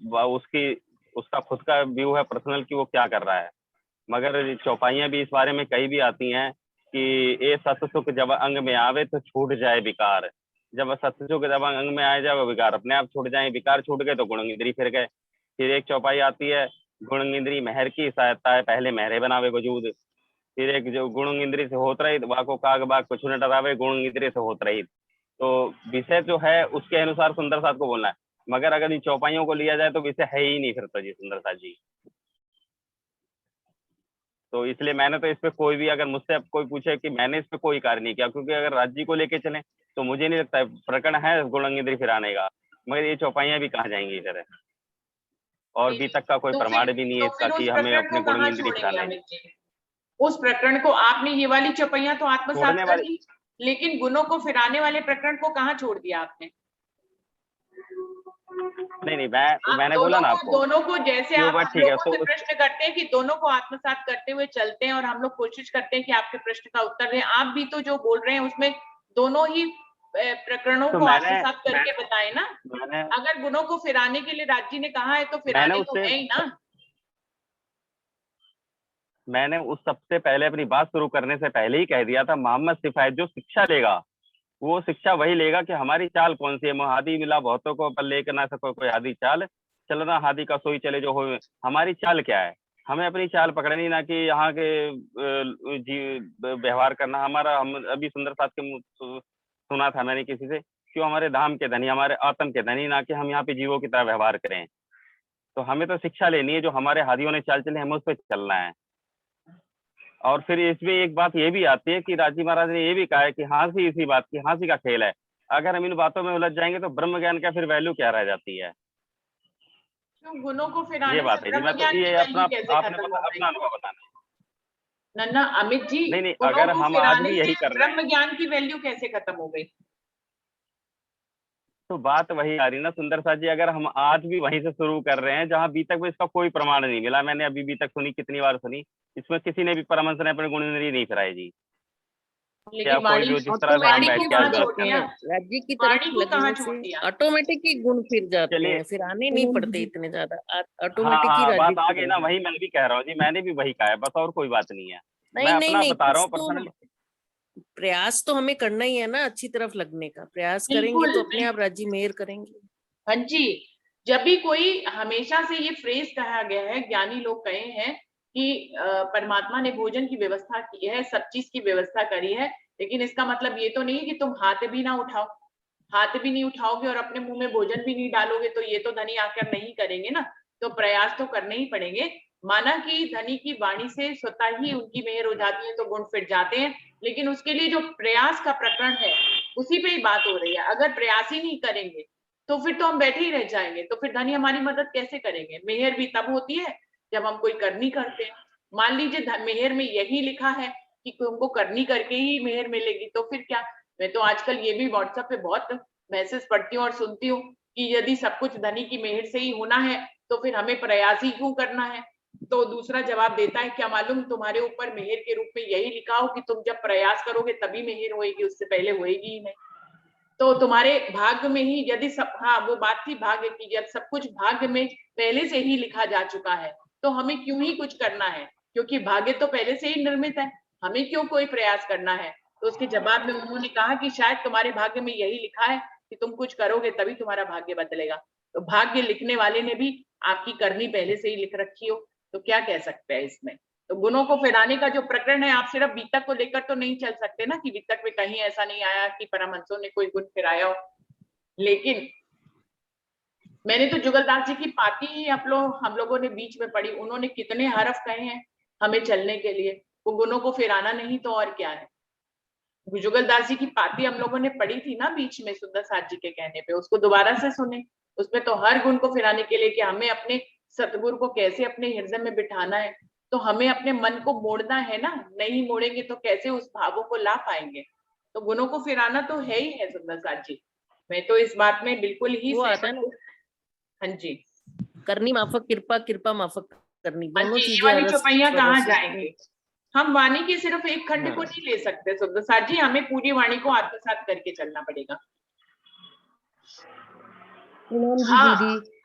Speaker 6: वो उसका खुद का व्यू है पर्सनल कि वो क्या कर रहा है। मगर चौपाइयाँ भी इस बारे में कई भी आती हैं कि ए सत सुख जब अंग में आवे तो छूट जाए विकार। जब सत सुख जब अंग में आए जाए विकार अपने आप छूट जाए, विकार छूट गए तो गुण इंद्रिय फिर गए। फिर एक चौपाई आती है गुण इंद्री महर की सहायता है, पहले महरे बनावे वजूद। फिर एक जो गुण इंद्री से होत रही वाको काग बाग कुछ न डरावे, गुण इंद्री से होत रही। तो विषय जो है उसके अनुसार सुंदर साथ को बोलना है, मगर अगर इन चौपाइयों को लिया जाए तो विषय है ही नहीं फिर तो जी सुंदर साथ जी। तो इसलिए मैंने तो इस पे कोई भी, अगर मुझसे अब कोई पूछे कि मैंने इस पे कोई कार्य नहीं किया, क्योंकि अगर राज्य को लेके चले तो मुझे नहीं लगता प्रकरण है गुण इंद्री फिराने का, मगर ये चौपाइयां भी कहाँ जाएंगी इधर, और
Speaker 1: नहीं,
Speaker 6: भी तक का कोई
Speaker 1: तो
Speaker 6: प्रमाण
Speaker 1: फिर
Speaker 6: भी नहीं है
Speaker 1: तो
Speaker 6: इसका
Speaker 1: फिर उस
Speaker 6: कि हमें
Speaker 1: प्रकरण
Speaker 6: अपने
Speaker 1: को
Speaker 6: गुण
Speaker 1: कहाँ
Speaker 6: इंद्री
Speaker 1: छोड़ेंगे
Speaker 6: फिराने
Speaker 1: अमित जी? उस प्रकरण को आपने ये वाली चौपाइयां तो आत्मसात
Speaker 6: छोड़ने
Speaker 1: कर
Speaker 6: वाले
Speaker 1: ली, लेकिन गुणों को फिराने वाले प्रकरण को कहाँ छोड़ दिया आपने?
Speaker 6: नहीं
Speaker 1: आप
Speaker 6: मैंने बोला ना आपको
Speaker 1: दोनों को जैसे
Speaker 6: कि वो
Speaker 1: आप
Speaker 6: बात
Speaker 1: हम
Speaker 6: ठीक है
Speaker 1: लोगों से
Speaker 6: तो
Speaker 1: प्रश्न करते हैं कि दोनों को आत्मसात करते हुए चलते हैं और हम लोग कोशिश करते हैं कि आपके प्रश्न का उत्तर दें, आप भी तो जो बोल रहे हैं उसमें दोनों ही प्रकरणों
Speaker 6: तो
Speaker 1: को आत्मसात करके बताएं ना।
Speaker 6: मैंने
Speaker 1: अगर गुणों को फिराने के लिए राज्य ने कहा है तो फिराने तो है ही ना।
Speaker 6: मैंने उस सबसे पहले अपनी बात शुरू करने से पहले ही कह दिया था, मोहम्मद सिफायत जो शिक्षा लेगा वो शिक्षा वही लेगा कि हमारी चाल कौन सी है। हादी मिला बहुतों को पर लेकर ना सको कोई आदि चाल, चलना हादी का सोई चले जो हो। हमारी चाल क्या है, हमें अपनी चाल पकड़नी, ना कि यहाँ के व्यवहार करना। हमारा हम अभी सुंदर साथ के सुना था मैंने किसी से, क्यों हमारे धाम के धनी, हमारे आत्म के धनी, ना कि हम यहाँ पे जीवों की तरह व्यवहार करें। तो हमें तो शिक्षा लेनी है, जो हमारे हादियों ने चाल चले हमें उस पर चलना है। और फिर इसमें एक बात ये भी आती है कि राजी महाराज ने ये भी कहा है कि हंसी इसी बात की, हंसी का खेल है। अगर हम इन बातों में उलझ जाएंगे तो ब्रह्म ज्ञान का फिर वैल्यू क्या रह जाती है।
Speaker 1: क्यों गुणों को
Speaker 6: ये
Speaker 1: फिराने
Speaker 6: बात
Speaker 1: से
Speaker 6: है जी।
Speaker 1: ब्रह्म
Speaker 6: मैं तो
Speaker 1: ज्ञान
Speaker 6: ये
Speaker 1: की
Speaker 6: अपना
Speaker 1: वैल्यू कैसे
Speaker 6: आपने
Speaker 1: खत्म हो गई?
Speaker 6: अपना अनुभव बताना है।
Speaker 1: नन्ना अमित जी,
Speaker 6: नहीं
Speaker 1: गुणों
Speaker 6: अगर
Speaker 1: को
Speaker 6: हम आज
Speaker 1: फिराने
Speaker 6: भी यही
Speaker 1: से
Speaker 6: कर रहे हैं
Speaker 1: ब्रह्म ज्ञान की वैल्यू कैसे खत्म हो गई?
Speaker 6: तो बात वही आ रही ना सुंदर साथ जी। अगर हम आज भी वहीं से शुरू कर रहे हैं जहां अभी तक इसका कोई प्रमाण नहीं मिला, मैंने अभी तक सुनी, कितनी बार सुनी, इसमें किसी ने भी परमहंस ने अपने गुण नहीं फिराए जी। क्या
Speaker 1: लेकिन
Speaker 6: कोई
Speaker 1: वाणी
Speaker 6: जो जिस तरह से हम
Speaker 1: वाणी
Speaker 6: बैठ
Speaker 1: को
Speaker 6: के
Speaker 1: कहाँ
Speaker 6: आज
Speaker 1: छोड़
Speaker 6: बात कर
Speaker 1: दिया?
Speaker 6: रहे हैं,
Speaker 5: राज्य की तरफ
Speaker 1: वाणी को कहाँ
Speaker 5: लगने
Speaker 1: छोड़
Speaker 5: से
Speaker 1: दिया?
Speaker 5: ऑटोमेटिक ही गुण फिर जाते
Speaker 6: चलिए
Speaker 5: हैं, फिर आने नहीं पड़ते इतने ज्यादा,
Speaker 6: हाँ
Speaker 5: ऑटोमेटिक ही
Speaker 6: हाँ
Speaker 5: राज्य
Speaker 6: बात आ
Speaker 5: की
Speaker 6: गई
Speaker 5: तरफ।
Speaker 6: ना, वही मैं भी कह रहा हूँ जी, मैंने भी वही कहा है, बस और कोई बात नहीं है। मैं
Speaker 5: नहीं नहीं
Speaker 6: अपना
Speaker 5: नहीं,
Speaker 6: बता रहा
Speaker 5: कुछ
Speaker 6: हूँ पर्सनल।
Speaker 5: तो प्रयास तो हमें करना ही है ना, अच्छी तरफ लगने का प्रयास करेंगे
Speaker 1: बिल्कुल
Speaker 5: तो अपने आप राज्य मेहर करेंगे।
Speaker 1: हाँ जी। जब भी कोई, हमेशा से ये फ्रेज कहा गया है, ज्ञानी लोग कहे हैं कि परमात्मा ने भोजन की व्यवस्था की है, सब चीज की व्यवस्था करी है, लेकिन इसका मतलब ये तो नहीं है कि तुम हाथ भी ना उठाओ। हाथ भी नहीं उठाओगे और अपने मुंह में भोजन भी नहीं डालोगे तो ये तो धनी आकर नहीं करेंगे ना। तो प्रयास तो करने ही पड़ेंगे। माना कि धनी की वाणी से स्वतः ही उनकी मेहर हो जाती है तो गुण फिर जाते हैं, लेकिन उसके लिए जो प्रयास का प्रकरण है उसी पे ही बात हो रही है। अगर प्रयास ही नहीं करेंगे तो फिर तो हम बैठे ही रह जाएंगे, तो फिर धनी हमारी मदद कैसे करेंगे? मेहर भी तब होती है जब हम कोई करनी करते हैं। मान लीजिए मेहर में यही लिखा है कि तुमको करनी करके ही मेहर मिलेगी, तो फिर क्या? मैं तो आजकल ये भी व्हाट्सएप पे बहुत मैसेज पढ़ती हूँ और सुनती हूँ कि यदि सब कुछ धनी की मेहर से ही होना है तो फिर हमें प्रयास ही क्यों करना है? तो दूसरा जवाब देता है, क्या मालूम तुम्हारे ऊपर मेहर के रूप में यही लिखा हो कि तुम जब प्रयास करोगे तभी मेहर होएगी, उससे पहले होएगी ही नहीं। तो तुम्हारे भाग्य में ही यदि सब, हाँ वो बात थी भाग्य की, जब सब कुछ भाग्य में पहले से ही लिखा जा चुका है तो हमें क्यों ही कुछ करना है? क्योंकि भाग्य तो पहले से ही निर्मित है, हमें क्यों कोई प्रयास करना है? तो उसके जवाब में उन्होंने कहा कि शायद तुम्हारे भाग्य में यही लिखा है कि तुम कुछ करोगे तभी तुम्हारा भाग्य बदलेगा। तो भाग्य लिखने वाले ने भी आपकी करनी पहले से ही लिख रखी हो, तो क्या कह सकते हैं इसमें? तो गुणों को फिराने का जो प्रकरण है, आप सिर्फ बीतक को लेकर तो नहीं चल सकते ना कि बीतक में कहीं ऐसा नहीं आया कि परमहंसों ने कोई गुण फिराया हो। लेकिन मैंने तो जुगलदास जी की पाती ही हम लोगों ने बीच में पढ़ी, उन्होंने कितने हरफ कहे हैं हमें चलने के लिए, वो गुणों को फिराना नहीं तो और क्या है। जुगलदास जी की पाती हम लोगों ने पढ़ी थी ना बीच में सुंदर साथ जी के कहने पे, उसको दोबारा से सुने। उसमें तो हर गुण को फिराने के लिए कि हमें अपने सतगुरु को कैसे अपने हृदय में बिठाना है, तो हमें अपने मन को मोड़ना है ना, नहीं मोड़ेंगे तो कैसे उस भावों को ला पाएंगे। तो गुणों को फिराना तो है ही है सुंदर साथ जी, मैं तो इस बात में बिल्कुल ही
Speaker 5: वो आता है
Speaker 1: सहमत
Speaker 5: ना,
Speaker 1: हूँ। हाँ जी,
Speaker 5: करनी माफक कृपा, कृपा माफक करनी,
Speaker 1: हाँ
Speaker 5: दोनों
Speaker 1: जी, ये
Speaker 5: चीजें
Speaker 1: वाली
Speaker 5: अरस
Speaker 1: चौपाइयां कहाँ
Speaker 5: परस।
Speaker 1: जाएंगे? हम वाणी के सिर्फ एक खंड को
Speaker 5: हाँ
Speaker 1: नहीं ले सकते सुंदर साथ जी, हमें पूरी वाणी को आत्मसात करके चलना पड़ेगा।
Speaker 8: पूनम जी
Speaker 1: हाँ
Speaker 8: दीदी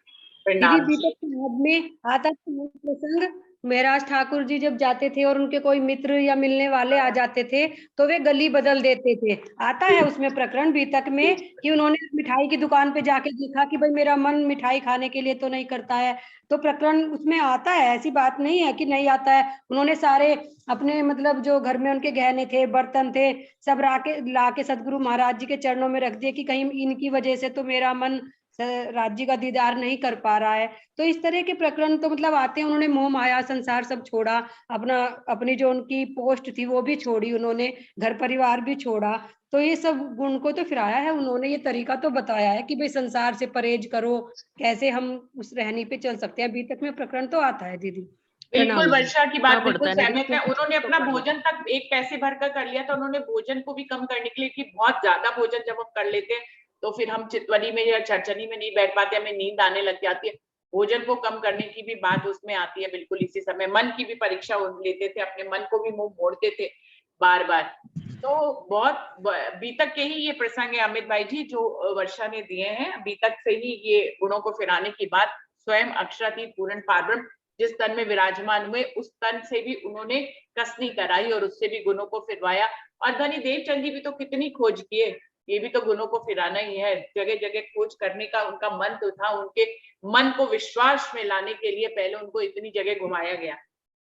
Speaker 1: प्रणाम
Speaker 10: दीदी
Speaker 1: जी।
Speaker 10: बीतक समाज में आता था एक प्रसंग, महाराज ठाकुर जी जब जाते थे और उनके कोई मित्र या मिलने वाले आ जाते थे तो वे गली बदल देते थे। आता है उसमें प्रकरण बीतक में कि उन्होंने मिठाई की दुकान पे जाके देखा कि भाई मेरा मन मिठाई खाने के लिए तो नहीं करता है, तो प्रकरण उसमें आता है, ऐसी बात नहीं है कि नहीं आता है। उन्होंने सारे अपने मतलब जो घर में उनके गहने थे, बर्तन थे, सब लाके सदगुरु महाराज जी के चरणों में रख दिए कि कहीं इनकी वजह से तो मेरा मन राज्य का दीदार नहीं कर पा रहा है। तो इस तरह के प्रकरण तो मतलब आते हैं। उन्होंने मोह माया संसार सब छोड़ा, अपनी जो उनकी पोस्ट थी वो भी छोड़ी, उन्होंने घर परिवार भी छोड़ा। तो ये सब गुण को तो फिराया है उन्होंने, ये तरीका तो बताया है कि भाई संसार से परहेज करो, कैसे हम उस रहनी पे चल सकते हैं। अभी तक में प्रकरण तो आता है दीदी।
Speaker 1: बिल्कुल
Speaker 10: प्रणाम जी।
Speaker 1: वर्षा की
Speaker 5: करना
Speaker 1: बात
Speaker 5: पड़ता
Speaker 1: बिल्कुल
Speaker 5: है, नहीं
Speaker 1: सहमत
Speaker 5: तो
Speaker 1: है। उन्होंने
Speaker 5: तो
Speaker 1: अपना
Speaker 5: करना
Speaker 1: भोजन तक एक पैसे भरकर कर लिया था, उन्होंने भोजन को भी कम करने के लिए कि बहुत ज्यादा भोजन जब हम कर लेते हैं तो फिर हम चितवनी में या चरचनी में नहीं बैठ पाते, हमें नींद आने लग जाती है। भोजन को कम करने की भी बात उसमें आती है। बिल्कुल इसी समय मन की भी परीक्षा लेते थे, अपने मन को भी मुंह मोड़ते थे बार बार। तो बहुत बीतक के ही ये प्रसंग है अमित भाई जी जो वर्षा ने दिए हैं। बीतक से ही ये गुणों को फिराने की बात, स्वयं अक्षरातीत पूर्ण पारब्रह्म जिस तन में विराजमान हुए उस तन से भी उन्होंने कसनी कराई और उससे भी गुणों को फिरवाया। और धनी देवचंद जी भी तो कितनी खोज किए, ये भी तो गुणों को फिराना ही है। जगह जगह खोज करने का उनका मन तो था, उनके मन को विश्वास में लाने के लिए पहले उनको इतनी जगह घुमाया गया।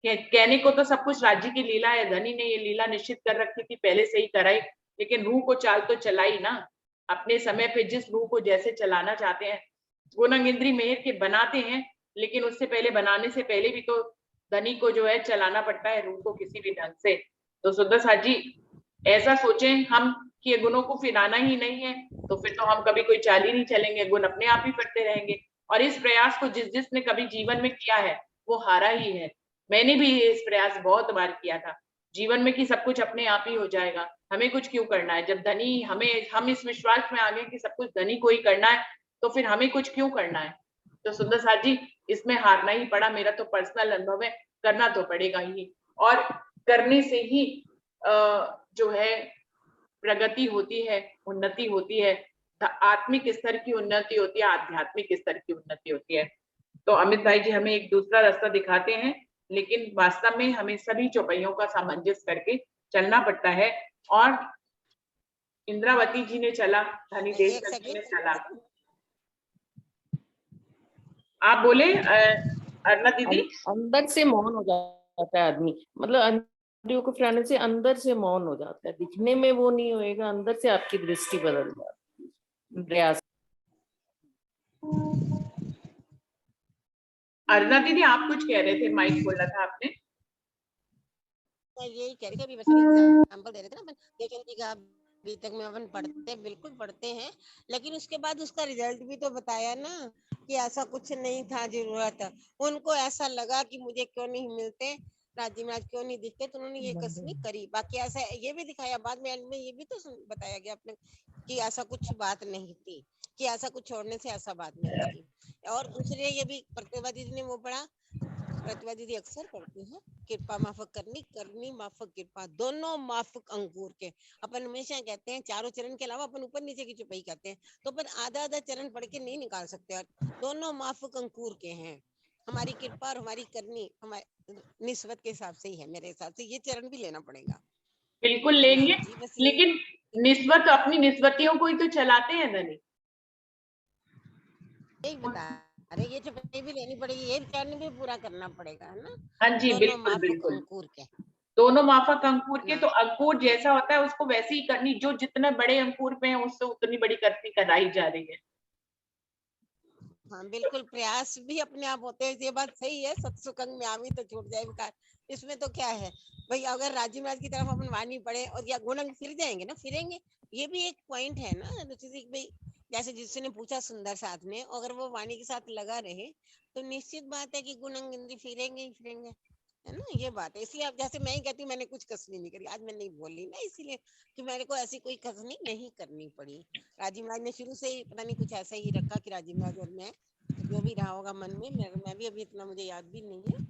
Speaker 1: कहने को तो सब कुछ राज्य की लीला है, धनी ने ये लीला निश्चित कर रखी थी, पहले से ही कराई, लेकिन रूह को चाल तो चलाई ना अपने समय पे, जिस रूह को जैसे चलाना चाहते हैं। गुणंग इंद्री मेहर के बनाते हैं, लेकिन उससे पहले बनाने से पहले भी तो धनी को जो है चलाना पड़ता है रूह को किसी भी ढंग से। तो सुंदर साथ जी ऐसा सोचें हम कि ये गुणों को फिराना ही नहीं है तो फिर तो हम कभी कोई चाल ही नहीं चलेंगे, गुण अपने आप ही फिरते रहेंगे। और इस प्रयास को जिस जिसने कभी जीवन में किया है वो हारा ही है। मैंने भी इस प्रयास बहुत बार किया था जीवन में कि सब कुछ अपने आप ही हो जाएगा, हमें कुछ क्यों करना है। जब धनी हम इस विश्वास में आ गए कि सब कुछ धनी को ही करना है तो फिर हमें कुछ क्यों करना है। तो सुंदर साथ जी इसमें हारना ही पड़ा, मेरा तो पर्सनल अनुभव है, करना तो पड़ेगा ही। और करने से ही जो है प्रगति होती है, उन्नति होती है, आत्मिक स्तर की उन्नति होती है, आध्यात्मिक स्तर की उन्नति होती है। तो अमित भाई जी हमें एक दूसरा रास्ता दिखाते हैं, लेकिन वास्तव में हमें सभी चौपाइयों का सामंजस्य करके चलना पड़ता है। और इंद्रावती जी ने चला, धनी देवचंद जी ने चला। आप बोले अरुणा दीदी।
Speaker 5: अंदर से मौन हो जाता है आदमी, मतलब इंद्रियों को फिराने से अंदर से मौन हो जाता है, दिखने में वो नहीं होएगा, अंदर से आपकी दृष्टि बदल जाती है प्रयास।
Speaker 1: अरुणा दीदी आप कुछ कह रहे थे, माइक खोला था आपने।
Speaker 4: मैं यही कह रही थी, अभी वैसे एग्जांपल दे रहे थे ना अपन देवचंद जी का, अभी तक में अपन पढ़ते बिल्कुल पढ़ते हैं, लेकिन उसके बाद उसका रिजल्ट भी तो बताया ना कि ऐसा कुछ नहीं था जरूरत। उनको ऐसा लगा कि मुझे क्यों नहीं मिलते राज्य में, आज क्यों नहीं दिखते, तो उन्होंने ये कसनी करी। बाकी ऐसा ये भी दिखाया बाद में ये भी तो बताया गया अपने कि ऐसा कुछ बात नहीं थी, कि ऐसा कुछ छोड़ने से ऐसा बात नहीं थी। और दूसरे ये भी प्रतिभा दीदी ने वो पढ़ा, प्रतिभा दीदी अक्सर पढ़ती है, कृपा माफक करनी, करनी माफक कृपा, दोनों माफक अंकुर के। अपन हमेशा कहते हैं चारों चरण के अलावा अपन ऊपर नीचे की चौपाई कहते हैं, तो अपन आधा आधा चरण पढ़ के नहीं निकाल सकते। दोनों माफक अंकुर के हैं, हमारी कृपा और हमारी करनी हमारे निस्बत के हिसाब से ही है। मेरे हिसाब से ये चरण भी लेना पड़ेगा।
Speaker 1: बिल्कुल लेंगे, लेकिन निस्बत अपनी निस्बतियों को ही तो चलाते हैं धनी।
Speaker 4: यही बता अरे ये चौपाई भी लेनी पड़ेगी, ये चरण भी पूरा करना पड़ेगा, है ना।
Speaker 1: हाँ जी
Speaker 4: दोनों
Speaker 1: बिल्कुल
Speaker 4: माफक
Speaker 1: बिल्कुल,
Speaker 4: अंकुर के,
Speaker 1: दोनों माफक अंकुर के। तो अंकुर जैसा होता है उसको वैसे ही करनी, जो जितने बड़े अंकुर पे है उससे उतनी बड़ी करनी कराई जा रही है।
Speaker 4: हाँ बिल्कुल, प्रयास भी अपने आप होते हैं, ये बात सही है। सत्सुकंग में आवी तो छूट जाए विकार, इसमें तो क्या है भाई। अगर राज्य महाराज की तरफ अपन वाणी पढ़े और या गुणंग फिर जाएंगे ना, फिरेंगे, ये भी एक पॉइंट है ना भाई। जैसे जिसने पूछा सुंदर साथ में, अगर वो वाणी के साथ लगा रहे तो निश्चित बात है कि गुणंग इंद्री फिरेंगे ही फिरेंगे, है ना। ये बात है। इसलिए अब जैसे मैं ही कहती हूँ मैंने कुछ कसनी नहीं करी, आज मैं नहीं बोली ना, इसलिए कि मेरे को ऐसी कोई कसनी नहीं करनी पड़ी। राजीव महाराज ने शुरू से ही पता नहीं कुछ ऐसा ही रखा कि राजीव महाराज और मैं जो भी रहा होगा मन में, मैं भी अभी इतना मुझे याद भी नहीं है,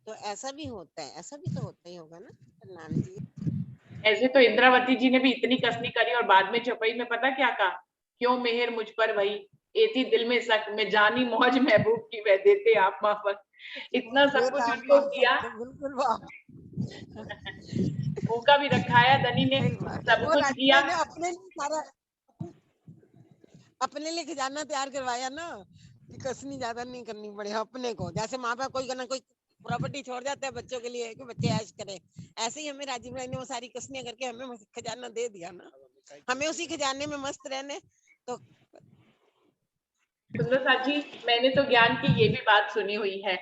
Speaker 4: तो ऐसा भी होता है, ऐसा भी तो होता ही होगा ना नानी जी।
Speaker 1: ऐसे तो इंद्रावती जी ने भी इतनी कसनी करी और बाद में चौपाई में पता क्या कहा, क्यों मेहर मुझ पर भई, एती दिल में शक में जानी मौज महबूब की वह देते आप माफक। इतना सब
Speaker 4: फिर
Speaker 1: कुछ
Speaker 4: आप
Speaker 1: उनको
Speaker 4: माफ
Speaker 1: किया,
Speaker 4: करते, बिल्कुल वाह।
Speaker 1: मौका भी रखाया धनी ने,
Speaker 4: सही बात।
Speaker 1: सब
Speaker 4: वो
Speaker 1: कुछ
Speaker 4: राजू
Speaker 1: किया।
Speaker 4: भाई ने अपने लिए सारा अपने लिए खजाना तैयार करवाया ना, कि कसनी ज्यादा नहीं करनी पड़े अपने को। जैसे माँ बाप कोई ना कोई प्रॉपर्टी छोड़ जाता है बच्चों के लिए कि बच्चे ऐश करें, ऐसे ही हमें राजीव भाई ने वो सारी कसनियां करके हमें खजाना दे दिया ना, हमें उसी खजाने में मस्त रहने। तो
Speaker 1: सुंदर साथ जी, मैंने तो ज्ञान की ये भी बात सुनी हुई है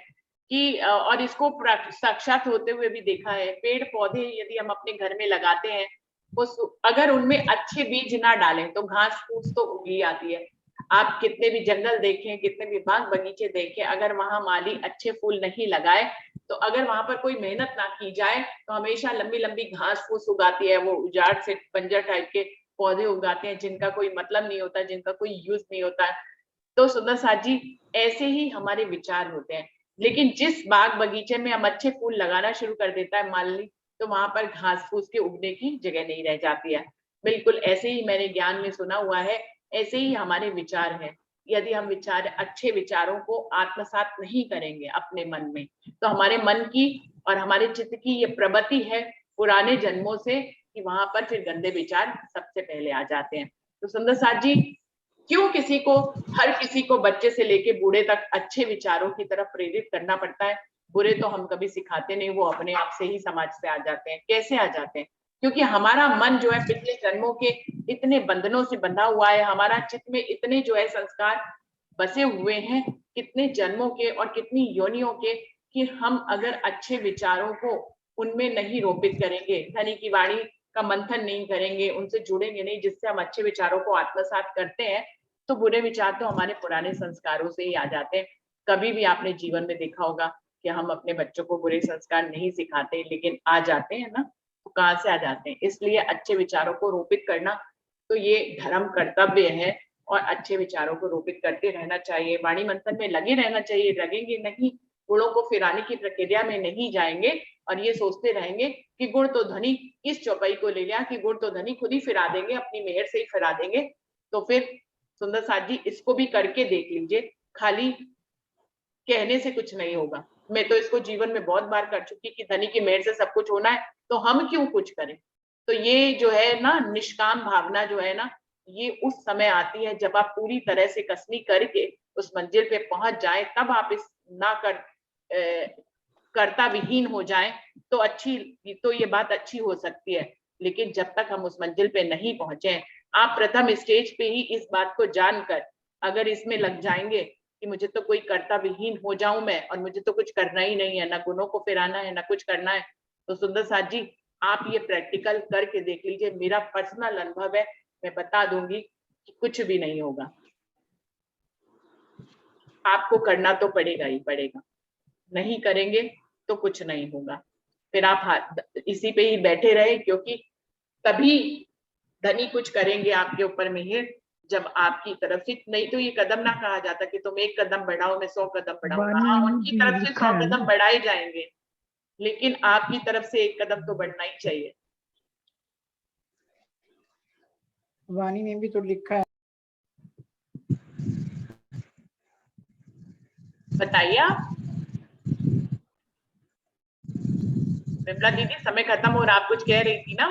Speaker 1: कि और इसको साक्षात होते हुए भी देखा है, पेड़ पौधे यदि हम अपने घर में लगाते हैं, उस अगर उनमें अच्छे बीज ना डालें तो घास फूस तो उगी आती है। आप कितने भी जंगल देखें, कितने भी बाग बगीचे देखें, अगर वहां माली अच्छे फूल नहीं लगाए, तो अगर वहां पर कोई मेहनत ना की जाए, तो हमेशा लंबी लंबी घास फूस उगाती है। वो उजाड़ से बंजर टाइप के पौधे उगाते हैं जिनका कोई मतलब नहीं होता, जिनका कोई यूज नहीं होता। तो सुंदर साथ जी, ऐसे ही हमारे विचार होते हैं। लेकिन जिस बाग बगीचे में हम अच्छे फूल लगाना शुरू कर देता है माली, तो वहां पर घास फूस के उगने की जगह नहीं रह जाती है। बिल्कुल ऐसे ही मैंने ज्ञान में सुना हुआ है, ऐसे ही हमारे विचार हैं। यदि हम अच्छे विचारों को आत्मसात नहीं करेंगे अपने मन में, तो हमारे मन की और हमारे चित्त की ये प्रवृत्ति है पुराने जन्मों से, कि वहां पर फिर गंदे विचार सबसे पहले आ जाते हैं। तो सुंदर साथ जी, क्यों हर किसी को बच्चे से लेके बूढ़े तक अच्छे विचारों की तरफ प्रेरित करना पड़ता है? बुरे तो हम कभी सिखाते नहीं, वो अपने आप से ही समाज से आ जाते हैं। कैसे आ जाते हैं? क्योंकि हमारा मन जो है पिछले जन्मों के इतने बंधनों से बंधा हुआ है, हमारा चित्त में इतने जो है संस्कार बसे हुए हैं, कितने जन्मों के और कितनी योनियों के, कि हम अगर अच्छे विचारों को उनमें नहीं रोपित करेंगे, धनी की वाणी का मंथन नहीं करेंगे, उनसे जुड़ेंगे नहीं, जिससे हम अच्छे विचारों को आत्मसात करते हैं, तो बुरे विचार तो हमारे पुराने संस्कारों से ही आ जाते हैं। कभी भी आपने जीवन में देखा होगा कि हम अपने बच्चों को बुरे संस्कार नहीं सिखाते, लेकिन आ जाते हैं ना, तो कहाँ से आ जाते हैं? इसलिए अच्छे विचारों को रोपित करना तो ये धर्म कर्तव्य है, और अच्छे विचारों को रोपित करते रहना चाहिए, वाणी मंथन में लगे रहना चाहिए। लगेंगे नहीं, गुणों को फिराने की प्रक्रिया में नहीं जाएंगे, और ये सोचते रहेंगे कि गुण तो धनी इस चौपाई को ले लिया, कि गुण तो धनी खुद ही फिरा देंगे, अपनी मेहर से ही फिरा देंगे। तो फिर सुंदर साथ जी, इसको भी करके देख लीजिए, खाली कहने से कुछ नहीं होगा। मैं तो इसको जीवन में बहुत बार कर चुकी कि धनी की मेहर से सब कुछ होना है, तो हम क्यों कुछ करें? तो ये जो है ना, निष्काम भावना जो है ना, ये उस समय आती है जब आप पूरी तरह से कसनी करके उस मंजिल पे पहुंच जाए, तब आप इस ना कर कर्ता विहीन हो जाए, तो ये बात अच्छी हो सकती है। लेकिन जब तक हम उस मंजिल पे नहीं पहुंचे, आप प्रथम स्टेज पे ही इस बात को जानकर अगर इसमें लग जाएंगे कि मुझे तो कोई कर्ता विहीन हो जाऊं मैं, और मुझे तो कुछ करना ही नहीं है, ना गुणों को फिराना है, ना कुछ करना है, तो सुंदर साथ जी, आप ये प्रैक्टिकल करके देख लीजिए। मेरा पर्सनल अनुभव है, मैं बता दूंगी कि कुछ भी नहीं होगा। आपको करना तो पड़ेगा ही पड़ेगा, नहीं करेंगे तो कुछ नहीं होगा। फिर आप इसी पे ही बैठे रहे, क्योंकि तभी धनी कुछ करेंगे आपके ऊपर मिहिर, जब आपकी तरफ से। नहीं तो ये कदम ना कहा जाता कि तुम एक कदम बढ़ाओ, मैं 100 कदम बढ़ाऊंगा।
Speaker 7: वाणी
Speaker 1: हाँ,
Speaker 7: में
Speaker 1: उनकी
Speaker 7: भी
Speaker 1: तरफ से
Speaker 7: लिखा
Speaker 1: 100
Speaker 7: है ना,
Speaker 1: कदम बढ़ाए जाएंगे, लेकिन आपकी तरफ से एक कदम तो बढ़ना ही चाहिए।
Speaker 7: वाणी में भी तो लिखा है।
Speaker 1: बताइए आप। विमला दीदी, समय खत्म हो रहा, आप कुछ कह रही थी ना?